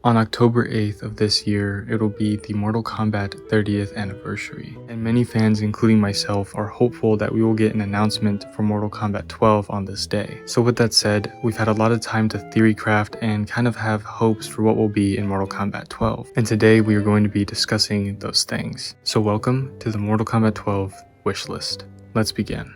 On October 8th of this year, it'll be the Mortal Kombat 30th anniversary, and many fans, including myself, are hopeful that we will get an announcement for Mortal Kombat 12 on this day. So with that said, we've had a lot of time to theory craft and kind of have hopes for what will be in Mortal Kombat 12, and today we are going to be discussing those things. So welcome to the Mortal Kombat 12 wishlist. Let's begin.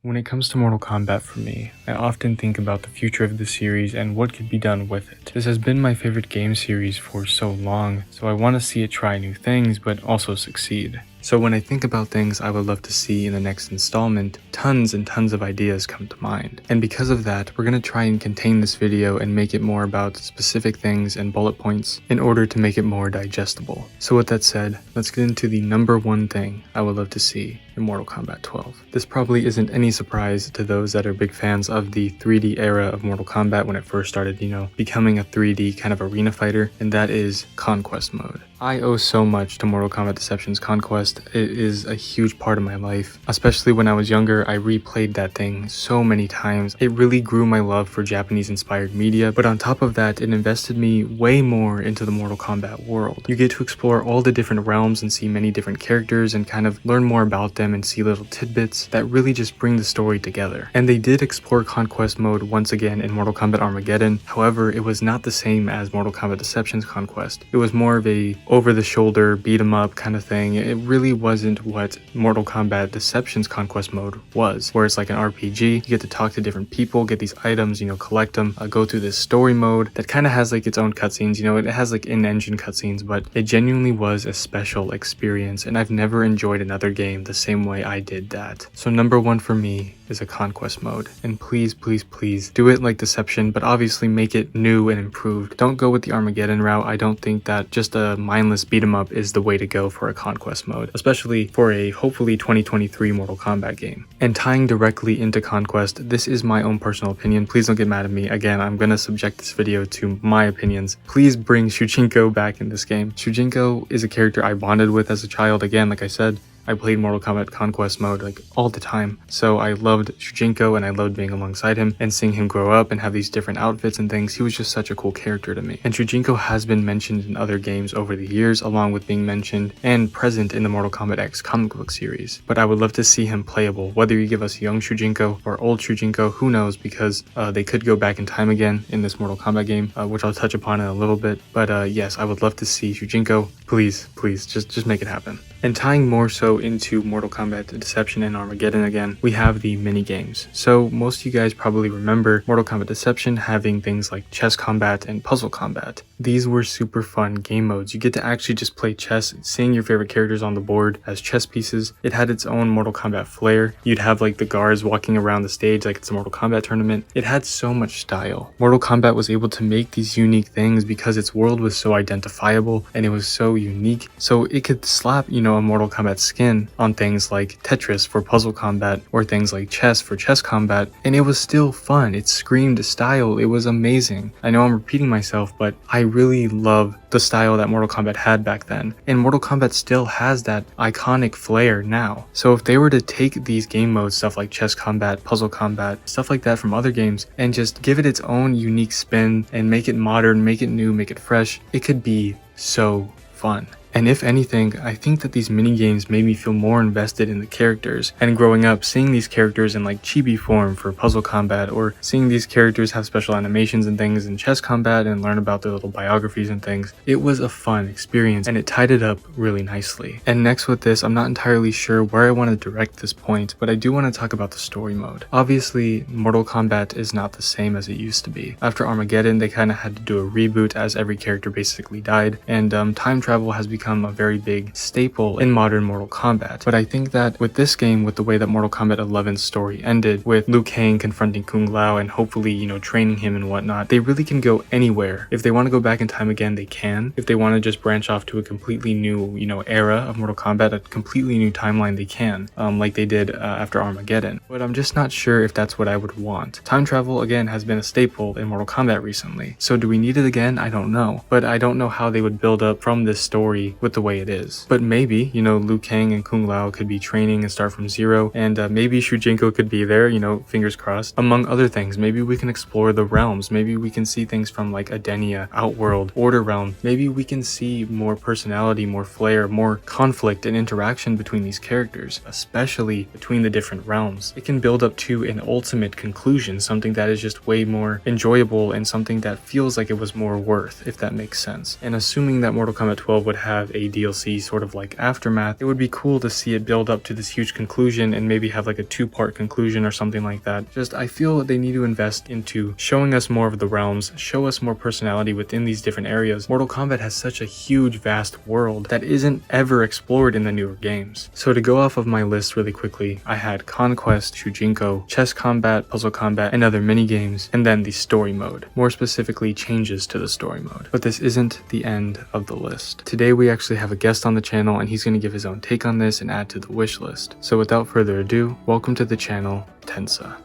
When it comes to Mortal Kombat for me, I often think about the future of the series and what could be done with it. This has been my favorite game series for so long, so I want to see it try new things but also succeed. So when I think about things I would love to see in the next installment, tons and tons of ideas come to mind. And because of that, we're going to try and contain this video and make it more about specific things and bullet points in order to make it more digestible. So with that said, let's get into the number one thing I would love to see in Mortal Kombat 12. This probably isn't any surprise to those that are big fans of the 3D era of Mortal Kombat when it first started, becoming a 3D kind of arena fighter, and that is Conquest mode. I owe so much to Mortal Kombat Deception's Conquest. It is a huge part of my life. Especially when I was younger, I replayed that thing so many times. It really grew my love for Japanese-inspired media, but on top of that, it invested me way more into the Mortal Kombat world. You get to explore all the different realms and see many different characters and kind of learn more about them and see little tidbits that really just bring the story together. And they did explore Conquest mode once again in Mortal Kombat Armageddon. However, it was not the same as Mortal Kombat Deception's Conquest. It was more of a over-the-shoulder, beat-em-up kind of thing. It really wasn't what Mortal Kombat Deception's Conquest mode was, where it's like an RPG. You get to talk to different people, get these items, collect them, go through this story mode that kind of has like its own cutscenes. It has like in-engine cutscenes, but it genuinely was a special experience, and I've never enjoyed another game the same way I did that. So number one for me is a Conquest mode, and please, please, please do it like Deception, but obviously make it new and improved. Don't go with the Armageddon route. I don't think that just a mindless beat 'em up is the way to go for a Conquest mode, especially for a hopefully 2023 Mortal Kombat game. And tying directly into Conquest, this is my own personal opinion. Please don't get mad at me. Again, I'm gonna subject this video to my opinions. Please bring Shujinko back in this game. Shujinko is a character I bonded with as a child. Again, like I said, I played Mortal Kombat Conquest mode like all the time, so I loved Shujinko and I loved being alongside him and seeing him grow up and have these different outfits and things. He was just such a cool character to me. And Shujinko has been mentioned in other games over the years, along with being mentioned and present in the Mortal Kombat X comic book series. But I would love to see him playable, whether you give us young Shujinko or old Shujinko, who knows, because they could go back in time again in this Mortal Kombat game, which I'll touch upon in a little bit. But yes, I would love to see Shujinko. Please, just make it happen. And tying more so into Mortal Kombat Deception and Armageddon again, we have the mini games. So most of you guys probably remember Mortal Kombat Deception having things like chess combat and puzzle combat. These were super fun game modes. You get to actually just play chess, seeing your favorite characters on the board as chess pieces. It had its own Mortal Kombat flair. You'd have like the guards walking around the stage like it's a Mortal Kombat tournament. It had so much style. Mortal Kombat was able to make these unique things because its world was so identifiable and it was so unique. So it could slap, a Mortal Kombat skin on things like Tetris for puzzle combat or things like chess for chess combat, and it was still fun. It screamed style. It was amazing. I know I'm repeating myself, but I really love the style that Mortal Kombat had back then, and Mortal Kombat still has that iconic flair now. So if they were to take these game modes, stuff like chess combat, puzzle combat, stuff like that from other games, and just give it its own unique spin and make it modern, make it new, make it fresh, it could be so fun. And if anything, I think that these mini games made me feel more invested in the characters. And growing up, seeing these characters in like chibi form for puzzle combat, or seeing these characters have special animations and things in chess combat and learn about their little biographies and things, it was a fun experience and it tied it up really nicely. And next with this, I'm not entirely sure where I want to direct this point, but I do want to talk about the story mode. Obviously, Mortal Kombat is not the same as it used to be. After Armageddon, they kind of had to do a reboot as every character basically died, and time travel has become a very big staple in modern Mortal Kombat. But I think that with this game, with the way that Mortal Kombat 11's story ended, with Liu Kang confronting Kung Lao and hopefully, training him and whatnot, they really can go anywhere. If they want to go back in time again, they can. If they want to just branch off to a completely new, era of Mortal Kombat, a completely new timeline, they can, like they did after Armageddon. But I'm just not sure if that's what I would want. Time travel, again, has been a staple in Mortal Kombat recently. So do we need it again? I don't know. But I don't know how they would build up from this story happy with the way it is. But maybe, Liu Kang and Kung Lao could be training and start from zero, and maybe Shujinko could be there, fingers crossed. Among other things, maybe we can explore the realms. Maybe we can see things from like Adenia, Outworld, Order Realm. Maybe we can see more personality, more flair, more conflict and interaction between these characters, especially between the different realms. It can build up to an ultimate conclusion, something that is just way more enjoyable and something that feels like it was more worth, if that makes sense. And assuming that Mortal Kombat 12 would have a DLC sort of like Aftermath, it would be cool to see it build up to this huge conclusion and maybe have like a 2-part conclusion or something like that. Just, I feel they need to invest into showing us more of the realms, show us more personality within these different areas. Mortal Kombat has such a huge, vast world that isn't ever explored in the newer games. So to go off of my list really quickly, I had Conquest, Shujinko, Chess Combat, Puzzle Combat, and other mini games, and then the story mode, more specifically changes to the story mode. But this isn't the end of the list. Today we actually have a guest on the channel and he's going to give his own take on this and add to the wish list. So without further ado, welcome to the channel, Tensa.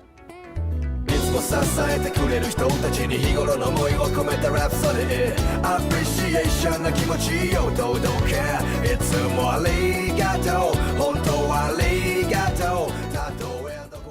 支えてくれる人たちに日頃の思いを込めたラプソディアプリシエーションな気持ちを堂々かいつもありがとう本当はありがとう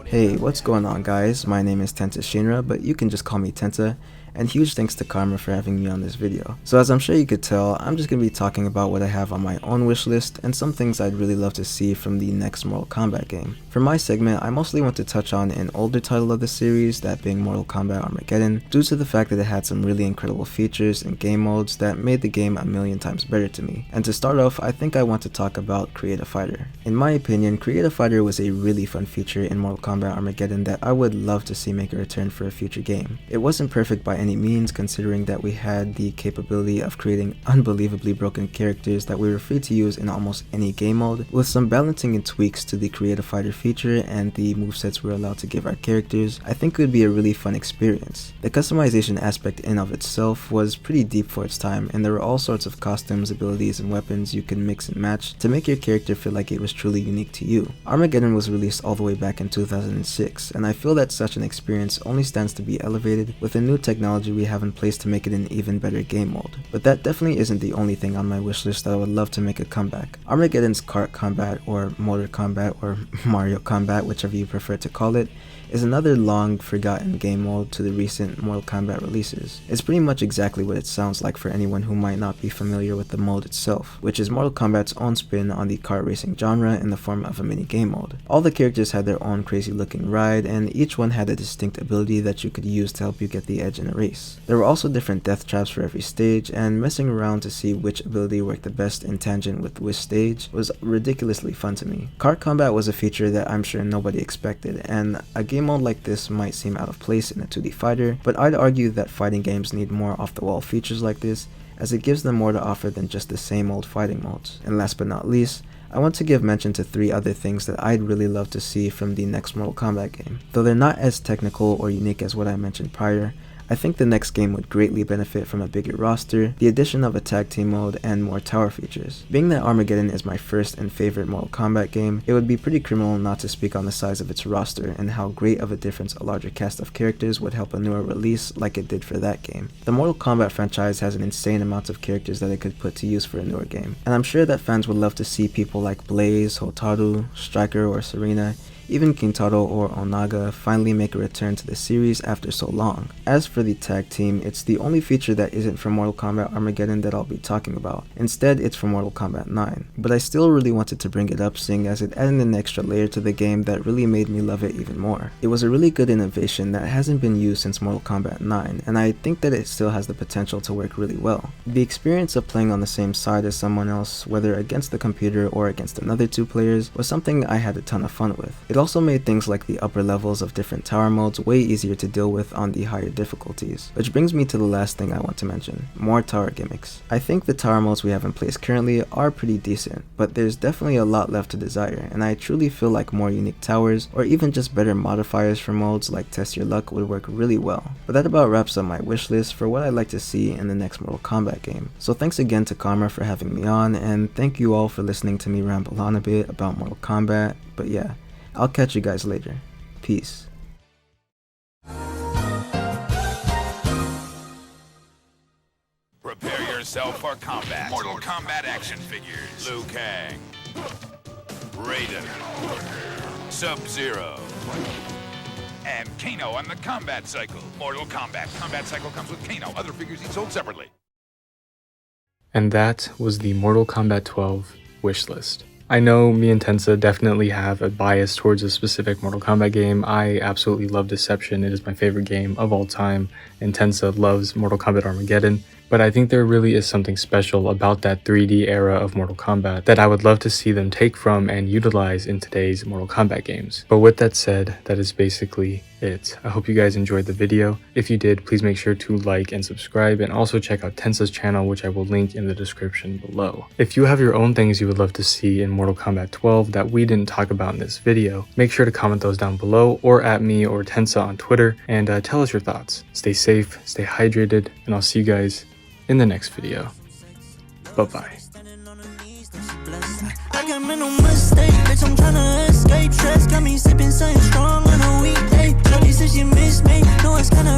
Hey, what's going on guys? My name is Tensa Shinra, but you can just call me Tensa. And huge thanks to Karma for having me on this video. So as I'm sure you could tell, I'm just going to be talking about what I have on my own wish list and some things I'd really love to see from the next Mortal Kombat game. For my segment, I mostly want to touch on an older title of the series, that being Mortal Kombat Armageddon, due to the fact that it had some really incredible features and game modes that made the game a million times better to me. And to start off, I think I want to talk about Kreate Fighter. In my opinion, Kreate Fighter was a really fun feature in Mortal Kombat Armageddon that I would love to see make a return for a future game. It wasn't perfect by any means, considering that we had the capability of creating unbelievably broken characters that we were free to use in almost any game mode. With some balancing and tweaks to the Kreate Fighter feature and the movesets we were allowed to give our characters, I think it would be a really fun experience. The customization aspect in of itself was pretty deep for its time, and there were all sorts of costumes, abilities, and weapons you can mix and match to make your character feel like it was truly unique to you. Armageddon was released all the way back in 2006, and I feel that such an experience only stands to be elevated with the new technology we have in place to make it an even better game mode. But that definitely isn't the only thing on my wishlist that I would love to make a comeback. Armageddon's kart combat, or motor combat, or Mario combat, whichever you prefer to call it, is another long forgotten game mode to the recent Mortal Kombat releases. It's pretty much exactly what it sounds like for anyone who might not be familiar with the mode itself, which is Mortal Kombat's own spin on the kart racing genre in the form of a mini game mode. All the characters had their own crazy looking ride, and each one had a distinct ability that you could use to help you get the edge in a race. There were also different death traps for every stage, and messing around to see which ability worked the best in tangent with which stage was ridiculously fun to me. Kart combat was a feature that I'm sure nobody expected, and a game mode like this might seem out of place in a 2D fighter, but I'd argue that fighting games need more off-the-wall features like this, as it gives them more to offer than just the same old fighting modes. And last but not least, I want to give mention to 3 other things that I'd really love to see from the next Mortal Kombat game. Though they're not as technical or unique as what I mentioned prior, I think the next game would greatly benefit from a bigger roster, the addition of a tag team mode, and more tower features. Being that Armageddon is my first and favorite Mortal Kombat game, it would be pretty criminal not to speak on the size of its roster and how great of a difference a larger cast of characters would help a newer release like it did for that game. The Mortal Kombat franchise has an insane amount of characters that it could put to use for a newer game, and I'm sure that fans would love to see people like Blaze, Hotaru, Striker, or Serena, even Kintaro or Onaga finally make a return to the series after so long. As for the tag team, it's the only feature that isn't from Mortal Kombat Armageddon that I'll be talking about. Instead, it's from Mortal Kombat 9. But I still really wanted to bring it up, seeing as it added an extra layer to the game that really made me love it even more. It was a really good innovation that hasn't been used since Mortal Kombat 9, and I think that it still has the potential to work really well. The experience of playing on the same side as someone else, whether against the computer or against another 2 players, was something I had a ton of fun with. It also made things like the upper levels of different tower modes way easier to deal with on the higher difficulties. Which brings me to the last thing I want to mention, more tower gimmicks. I think the tower modes we have in place currently are pretty decent, but there's definitely a lot left to desire, and I truly feel like more unique towers, or even just better modifiers for modes like Test Your Luck would work really well. But that about wraps up my wish list for what I'd like to see in the next Mortal Kombat game. So thanks again to Karma for having me on, and thank you all for listening to me ramble on a bit about Mortal Kombat, but yeah. I'll catch you guys later. Peace. Prepare yourself. sell for Kombat. Mortal Kombat action figures. Liu Kang. Raiden. Sub-Zero. And Kano on the Kombat Cycle. Mortal Kombat. Kombat Cycle comes with Kano. Other figures each sold separately. And that was the Mortal Kombat 12 wishlist. I know me and Tensa definitely have a bias towards a specific Mortal Kombat game. I absolutely love Deception. It is my favorite game of all time, and Tensa loves Mortal Kombat Armageddon. But I think there really is something special about that 3D era of Mortal Kombat that I would love to see them take from and utilize in today's Mortal Kombat games. But with that said, that is basically it. I hope you guys enjoyed the video. If you did, please make sure to like and subscribe, and also check out Tensa's channel, which I will link in the description below. If you have your own things you would love to see in Mortal Kombat 12 that we didn't talk about in this video, make sure to comment those down below or at me or Tensa on Twitter, and tell us your thoughts. Stay safe, stay hydrated, and I'll see you guys in the next video. Bye-bye. I got mental mistake, bitch, I'm tryna escape. Stress got me sipping something strong on a weekday. Shorty said she miss me, know it's kinda